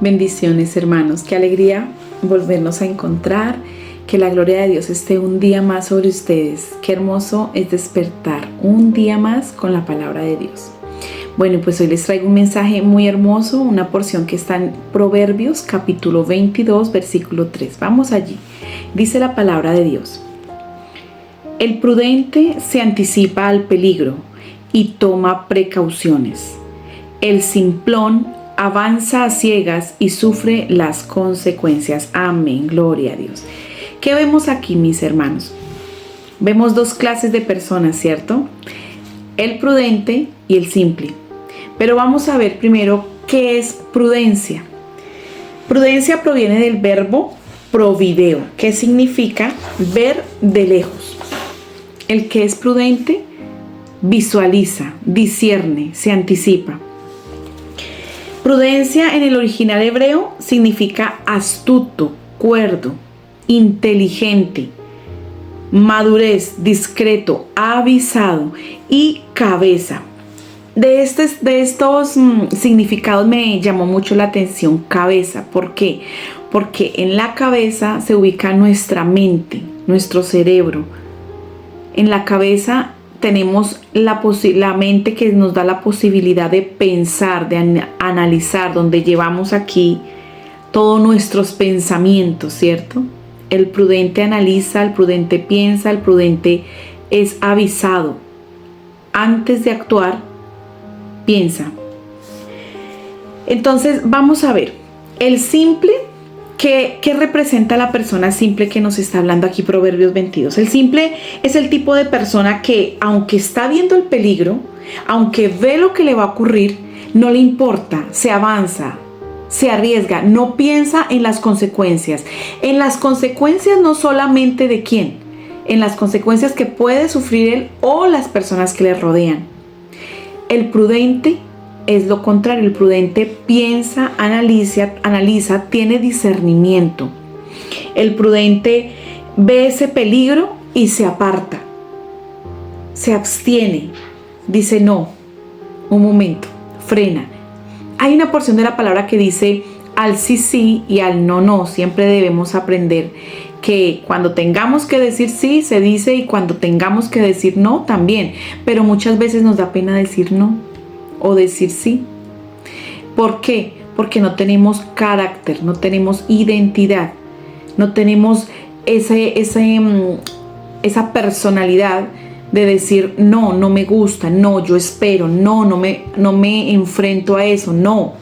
Bendiciones, hermanos, qué alegría volvernos a encontrar, que la gloria de Dios esté un día más sobre ustedes. Qué hermoso es despertar un día más con la palabra de Dios. Bueno, pues hoy les traigo un mensaje muy hermoso, una porción que está en Proverbios capítulo 22, versículo 3. Vamos allí. Dice la palabra de Dios: el prudente se anticipa al peligro y toma precauciones. El simplón avanza a ciegas y sufre las consecuencias. Amén, gloria a Dios. ¿Qué vemos aquí, mis hermanos? Vemos dos clases de personas, ¿cierto? El prudente y el simple. Pero vamos a ver primero qué es prudencia. Prudencia proviene del verbo provideo, que significa ver de lejos. El que es prudente visualiza, discierne, se anticipa. Prudencia en el original hebreo significa astuto, cuerdo, inteligente, madurez, discreto, avisado y cabeza. De estos significados me llamó mucho la atención cabeza. ¿Por qué? Porque en la cabeza se ubica nuestra mente, nuestro cerebro. En la cabeza tenemos la mente que nos da la posibilidad de pensar, de analizar, donde llevamos aquí todos nuestros pensamientos, ¿cierto? El prudente analiza, el prudente piensa, el prudente es avisado. Antes de actuar, piensa. Entonces, vamos a ver, el simple, ¿qué representa la persona simple que nos está hablando aquí Proverbios 22? El simple es el tipo de persona que, aunque está viendo el peligro, aunque ve lo que le va a ocurrir, no le importa, se avanza, se arriesga, no piensa en las consecuencias. En las consecuencias no solamente de quién, en las consecuencias que puede sufrir él o las personas que le rodean. El prudente es lo contrario, el prudente piensa, analiza, tiene discernimiento. El prudente ve ese peligro y se aparta, se abstiene, dice no, un momento, frena. Hay una porción de la palabra que dice al sí sí y al no no. Siempre debemos aprender que cuando tengamos que decir sí, se dice, y cuando tengamos que decir no, también. Pero muchas veces nos da pena decir no o decir sí. ¿Por qué? Porque no tenemos carácter, no tenemos identidad, no tenemos esa personalidad de decir no, no me gusta, no, yo espero, no me enfrento a eso, no,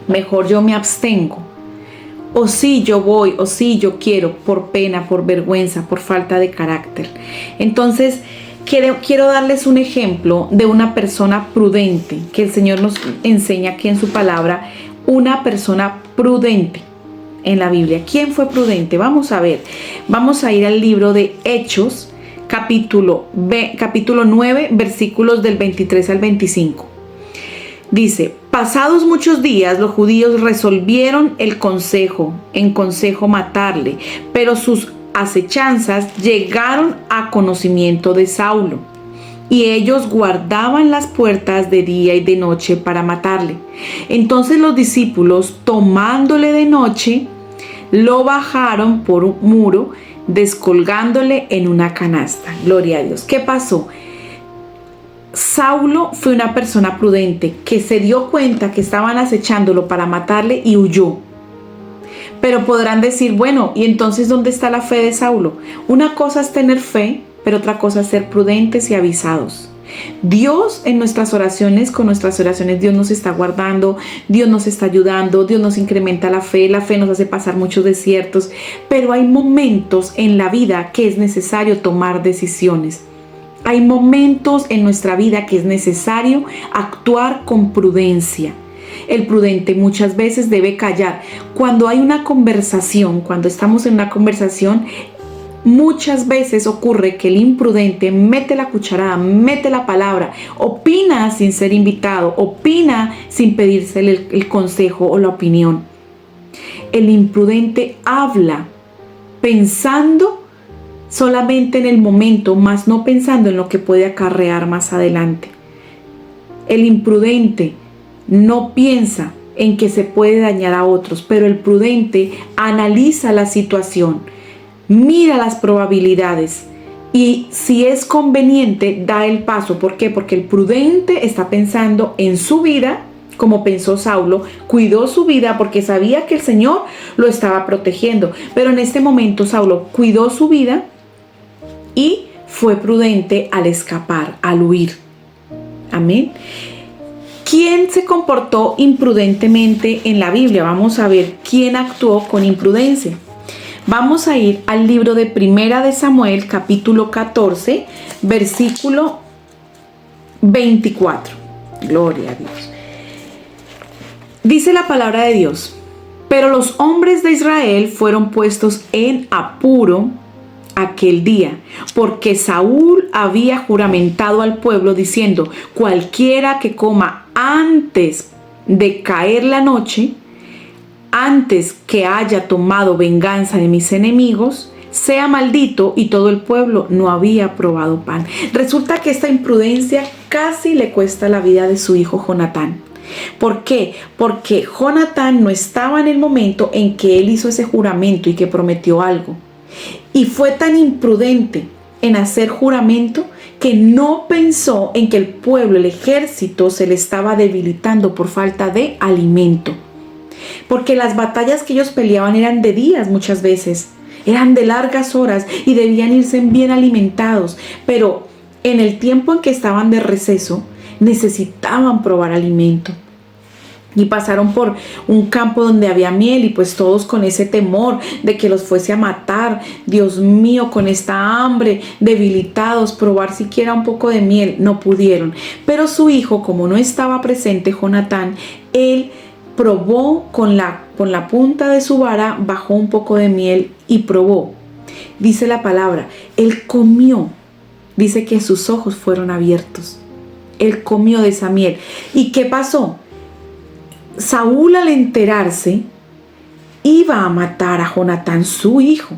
mejor yo me abstengo. O sí yo voy, o sí yo quiero, por pena, por vergüenza, por falta de carácter. Entonces, quiero darles un ejemplo de una persona prudente, que el Señor nos enseña aquí en su palabra, una persona prudente en la Biblia. ¿Quién fue prudente? Vamos a ver, vamos a ir al libro de Hechos, capítulo 9, versículos del 23 al 25. Dice: pasados muchos días, los judíos resolvieron en consejo matarle, pero sus acechanzas llegaron a conocimiento de Saulo, y ellos guardaban las puertas de día y de noche para matarle. Entonces los discípulos, tomándole de noche, lo bajaron por un muro, descolgándole en una canasta. Gloria a Dios. ¿Qué pasó? Saulo fue una persona prudente que se dio cuenta que estaban acechándolo para matarle y huyó. Pero podrán decir, bueno, ¿y entonces dónde está la fe de Saulo? Una cosa es tener fe, pero otra cosa es ser prudentes y avisados. Dios en nuestras oraciones, con nuestras oraciones, Dios nos está guardando, Dios nos está ayudando, Dios nos incrementa la fe nos hace pasar muchos desiertos, pero hay momentos en la vida que es necesario tomar decisiones. Hay momentos en nuestra vida que es necesario actuar con prudencia. El prudente muchas veces debe callar. Cuando hay una conversación, cuando estamos en una conversación, muchas veces ocurre que el imprudente mete la cucharada, mete la palabra, opina sin ser invitado, opina sin pedirse el consejo o la opinión. El imprudente habla pensando solamente en el momento, más no pensando en lo que puede acarrear más adelante. El imprudente no piensa en que se puede dañar a otros, pero el prudente analiza la situación, mira las probabilidades y si es conveniente da el paso. ¿Por qué? Porque el prudente está pensando en su vida, como pensó Saulo, cuidó su vida porque sabía que el Señor lo estaba protegiendo, pero en este momento Saulo cuidó su vida y fue prudente al escapar, al huir. Amén. ¿Quién se comportó imprudentemente en la Biblia? Vamos a ver quién actuó con imprudencia. Vamos a ir al libro de Primera de Samuel, capítulo 14, versículo 24. Gloria a Dios. Dice la palabra de Dios: pero los hombres de Israel fueron puestos en apuro aquel día, porque Saúl había juramentado al pueblo diciendo: cualquiera que coma antes de caer la noche, antes que haya tomado venganza de mis enemigos, sea maldito. Y todo el pueblo no había probado pan. Resulta que esta imprudencia casi le cuesta la vida de su hijo Jonatán. ¿Por qué? Porque Jonatán no estaba en el momento en que él hizo ese juramento y que prometió algo. Y fue tan imprudente en hacer juramento que no pensó en que el pueblo, el ejército, se le estaba debilitando por falta de alimento. Porque las batallas que ellos peleaban eran de días muchas veces, eran de largas horas y debían irse bien alimentados. Pero en el tiempo en que estaban de receso, necesitaban probar alimento. Y pasaron por un campo donde había miel y pues todos con ese temor de que los fuese a matar. Dios mío, con esta hambre, debilitados, probar siquiera un poco de miel, no pudieron. Pero su hijo, como no estaba presente, Jonatán, él probó con la punta de su vara, bajó un poco de miel y probó. Dice la palabra, él comió. Dice que sus ojos fueron abiertos. Él comió de esa miel. ¿Y qué pasó? Saúl, al enterarse, iba a matar a Jonatán, su hijo.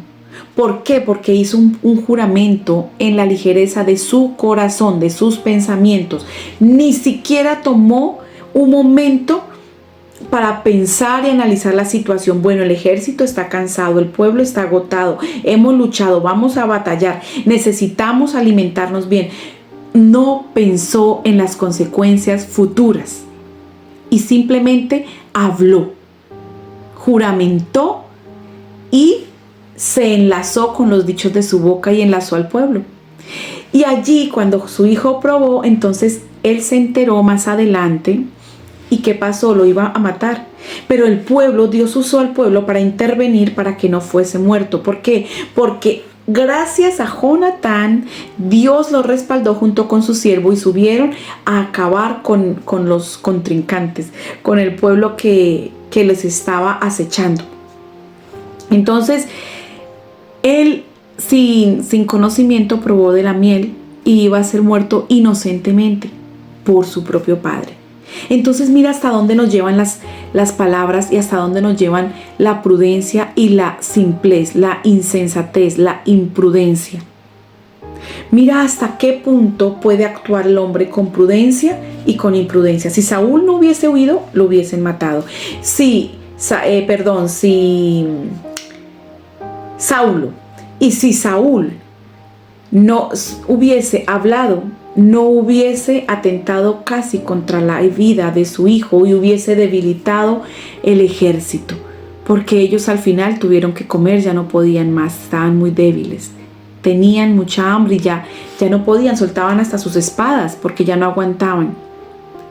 ¿Por qué? Porque hizo un juramento en la ligereza de su corazón, de sus pensamientos. Ni siquiera tomó un momento para pensar y analizar la situación. Bueno, el ejército está cansado, el pueblo está agotado, hemos luchado, vamos a batallar, necesitamos alimentarnos bien. No pensó en las consecuencias futuras y simplemente habló, juramentó y se enlazó con los dichos de su boca y enlazó al pueblo. Y allí, cuando su hijo probó, entonces él se enteró más adelante. ¿Y qué pasó? Lo iba a matar. Pero el pueblo, Dios usó al pueblo para intervenir para que no fuese muerto. ¿Por qué? Porque gracias a Jonatán, Dios lo respaldó junto con su siervo y subieron a acabar con los contrincantes, con el pueblo que les estaba acechando. Entonces, él sin conocimiento probó de la miel y iba a ser muerto inocentemente por su propio padre. Entonces mira hasta dónde nos llevan las palabras y hasta dónde nos llevan la prudencia y la simplez, la insensatez, la imprudencia. Mira hasta qué punto puede actuar el hombre con prudencia y con imprudencia. Si Saúl no hubiese huido, lo hubiesen matado. Saulo. Y si Saúl no hubiese hablado, no hubiese atentado casi contra la vida de su hijo y hubiese debilitado el ejército, porque ellos al final tuvieron que comer, ya no podían más, estaban muy débiles, tenían mucha hambre y ya no podían, soltaban hasta sus espadas porque ya no aguantaban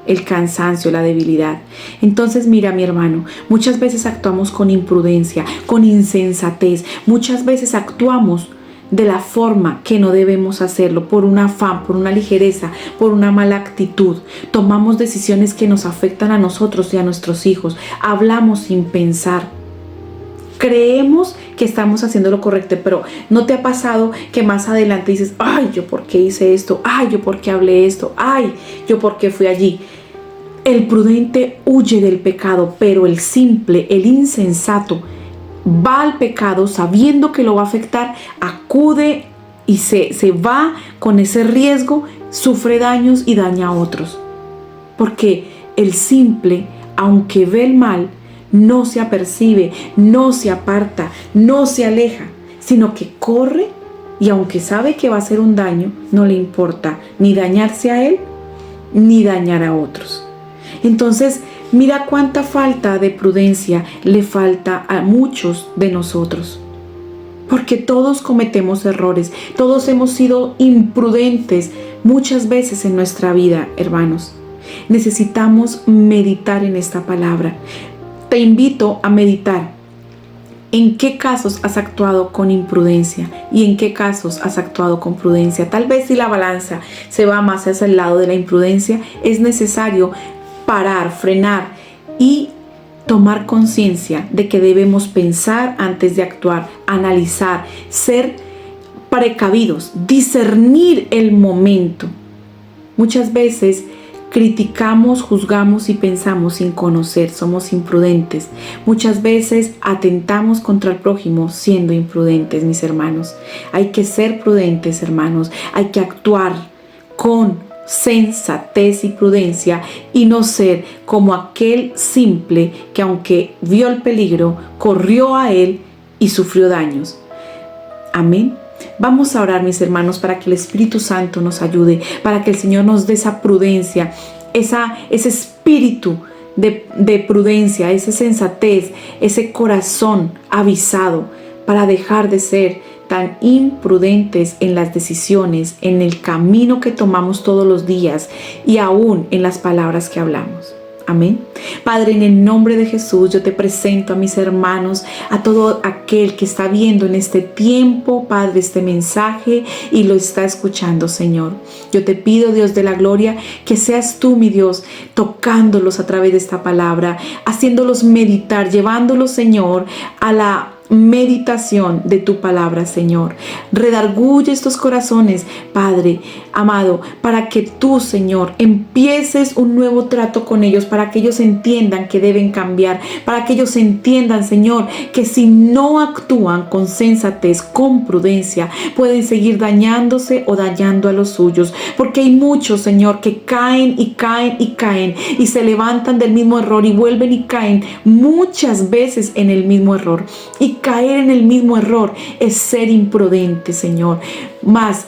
el cansancio, la debilidad. Entonces mira, mi hermano, muchas veces actuamos con imprudencia, con insensatez, muchas veces actuamos de la forma que no debemos hacerlo, por un afán, por una ligereza, por una mala actitud. Tomamos decisiones que nos afectan a nosotros y a nuestros hijos. Hablamos sin pensar. Creemos que estamos haciendo lo correcto, pero ¿no te ha pasado que más adelante dices: ay, yo por qué hice esto? Ay, yo por qué hablé esto? Ay, yo por qué fui allí? El prudente huye del pecado, pero el simple, el insensato, va al pecado sabiendo que lo va a afectar, acude y se va con ese riesgo, sufre daños y daña a otros. Porque el simple aunque ve el mal, no se apercibe, no se aparta, no se aleja, sino que corre y aunque sabe que va a hacer un daño, no le importa ni dañarse a él ni dañar a otros. Entonces, mira cuánta falta de prudencia le falta a muchos de nosotros. Porque todos cometemos errores, todos hemos sido imprudentes muchas veces en nuestra vida, hermanos. Necesitamos meditar en esta palabra. Te invito a meditar. ¿En qué casos has actuado con imprudencia y en qué casos has actuado con prudencia? Tal vez si la balanza se va más hacia el lado de la imprudencia, es necesario parar, frenar y tomar conciencia de que debemos pensar antes de actuar, analizar, ser precavidos, discernir el momento. Muchas veces criticamos, juzgamos y pensamos sin conocer, somos imprudentes. Muchas veces atentamos contra el prójimo siendo imprudentes, mis hermanos. Hay que ser prudentes, hermanos. Hay que actuar con sensatez y prudencia y no ser como aquel simple que aunque vio el peligro, corrió a él y sufrió daños. Amén. Vamos a orar, mis hermanos, para que el Espíritu Santo nos ayude, para que el Señor nos dé esa prudencia, ese espíritu de prudencia, esa sensatez, ese corazón avisado para dejar de ser tan imprudentes en las decisiones, en el camino que tomamos todos los días y aún en las palabras que hablamos. Amén. Padre, en el nombre de Jesús, yo te presento a mis hermanos, a todo aquel que está viendo en este tiempo, Padre, este mensaje y lo está escuchando, Señor. Yo te pido, Dios de la gloria, que seas tú, mi Dios, tocándolos a través de esta palabra, haciéndolos meditar, llevándolos, Señor, a la meditación de tu palabra, Señor. Redarguye estos corazones, Padre amado, para que tú, Señor, empieces un nuevo trato con ellos, para que ellos entiendan que deben cambiar, para que ellos entiendan, Señor, que si no actúan con sensatez, con prudencia, pueden seguir dañándose o dañando a los suyos, porque hay muchos, Señor, que caen y caen y caen y se levantan del mismo error y vuelven y caen muchas veces en el mismo error. Y caer en el mismo error es ser imprudente, Señor. Mas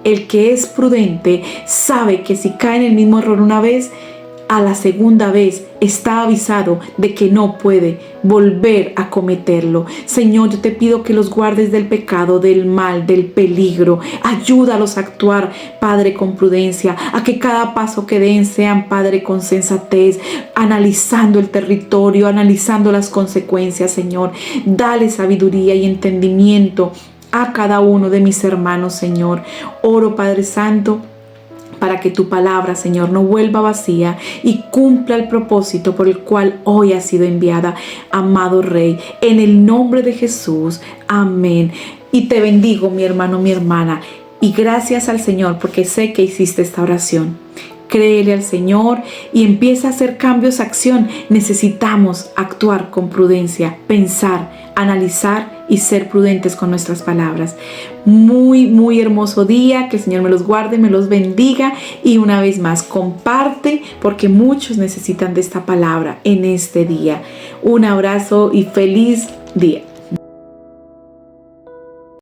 el que es prudente sabe que si cae en el mismo error una vez, a la segunda vez está avisado de que no puede volver a cometerlo. Señor, yo te pido que los guardes del pecado, del mal, del peligro. Ayúdalos a actuar, Padre, con prudencia, a que cada paso que den sean, Padre, con sensatez, analizando el territorio, analizando las consecuencias, Señor. Dale sabiduría y entendimiento a cada uno de mis hermanos, Señor. Oro, Padre Santo, para que tu palabra, Señor, no vuelva vacía y cumpla el propósito por el cual hoy ha sido enviada, amado Rey, en el nombre de Jesús. Amén. Y te bendigo, mi hermano, mi hermana, y gracias al Señor porque sé que hiciste esta oración. Créele al Señor y empieza a hacer cambios, acción. Necesitamos actuar con prudencia, pensar, analizar y ser prudentes con nuestras palabras. Muy, muy hermoso día. Que el Señor me los guarde, me los bendiga. Y una vez más, comparte porque muchos necesitan de esta palabra en este día. Un abrazo y feliz día.